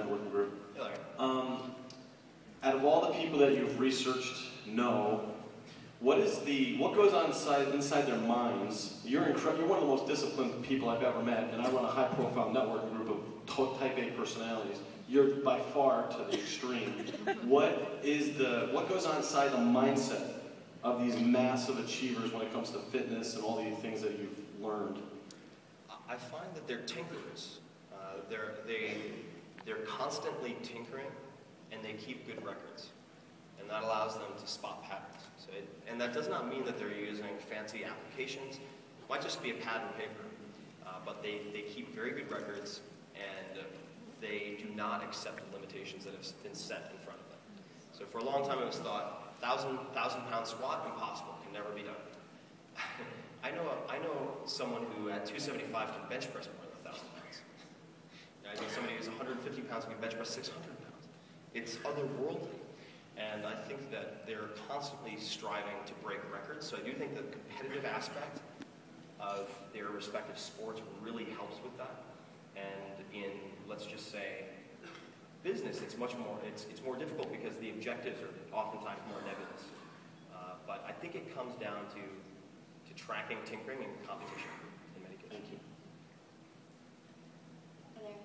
networking group. Hey, Larry. Out of all the people that you've researched, what goes on inside their minds? You're one of the most disciplined people I've ever met, and I run a high-profile networking group of type A personalities. You're by far to the extreme. What goes on inside the mindset of these massive achievers when it comes to fitness and all the things that you've learned? I find that they're tinkerers. They're constantly tinkering, and they keep good records, and that allows them to spot patterns. And that does not mean that they're using fancy applications. It might just be a pad and paper, but they keep very good records, and they do not accept the limitations that have been set in front of them. So for a long time it was thought, 1,000-pound squat, impossible, can never be done. I know someone who at 275 can bench press more than 1,000 pounds. I know somebody who's 150 pounds who can bench press 600 pounds. It's otherworldly. And I think that they're constantly striving to break records. So I do think the competitive aspect of their respective sports really helps with that. And in, let's just say, business, it's more difficult because the objectives are oftentimes more nebulous. But I think it comes down to tracking, tinkering, and competition in many cases. Thank you. Hi there.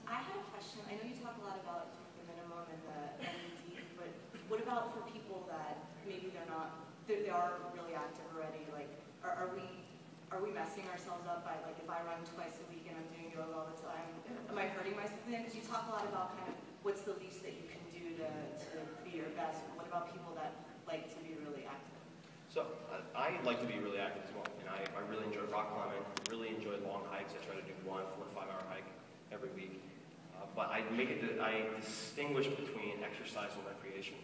I had a question. I know you talk a lot about the minimum and the MED, but what about for people that maybe they are really active already? Like, are we messing ourselves up by, like, if I run twice a week and I'm doing yoga all the time, am I hurting myself? Because you talk a lot about kind of what's the least that you can do to be your best. What about people that like to be really active? So I like to be really active as well, and I really enjoy rock climbing, really enjoy long hikes. I try to do 4 to 5 hour hike every week. But I distinguish between exercise and recreation.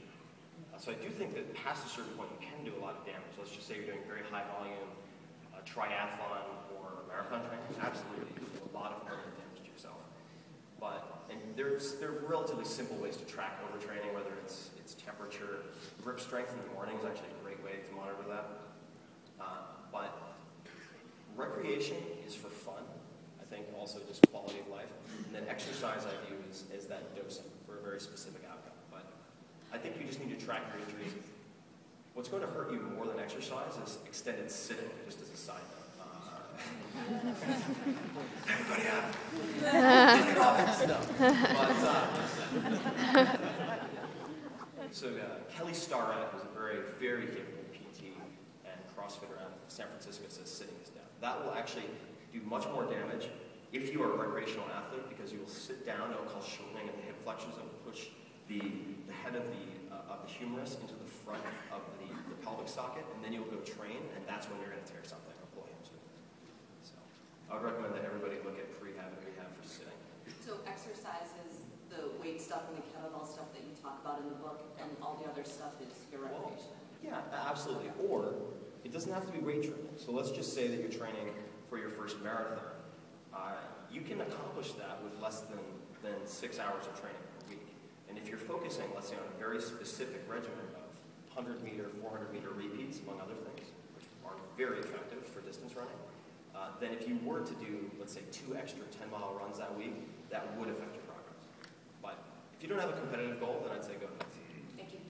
So I do think that past a certain point you can do a lot of damage. Let's just say you're doing very high volume triathlon or marathon training. Absolutely, you do a lot of permanent damage to yourself. And there are relatively simple ways to track overtraining, whether it's temperature. Grip strength in the morning is actually a great way to monitor that. But recreation is for fun. I think also just quality of life. And then exercise I view as that dosing for a very specific outcome. But I think you just need to track your injuries. What's going to hurt you more than exercise is extended sitting, just as a side note. Everybody out! So Kelly Starrett was a very, very capable PT and CrossFitter out of San Francisco, says sitting is down. That will actually do much more damage if you are a recreational athlete, because you will sit down, it will cause shortening of the hip flexors, and push the head of the humerus into the front of the pelvic socket, and then you'll go train, and that's when you're going to tear something or pull hamstring. So I would recommend that everybody look at prehab and rehab for sitting. So exercise is the weight stuff and the kettlebell stuff that you talk about in the book, and all the other stuff is your recreation? Yeah, absolutely. Or it doesn't have to be weight training. So let's just say that you're training for your first marathon. You can accomplish that with less than 6 hours of training per week. And if you're focusing, let's say, on a very specific regimen of 100-meter, 400-meter repeats, among other things, which are very effective for distance running, then if you were to do, let's say, 2 extra 10-mile runs that week, that would affect your progress. But if you don't have a competitive goal, then I'd say go ahead.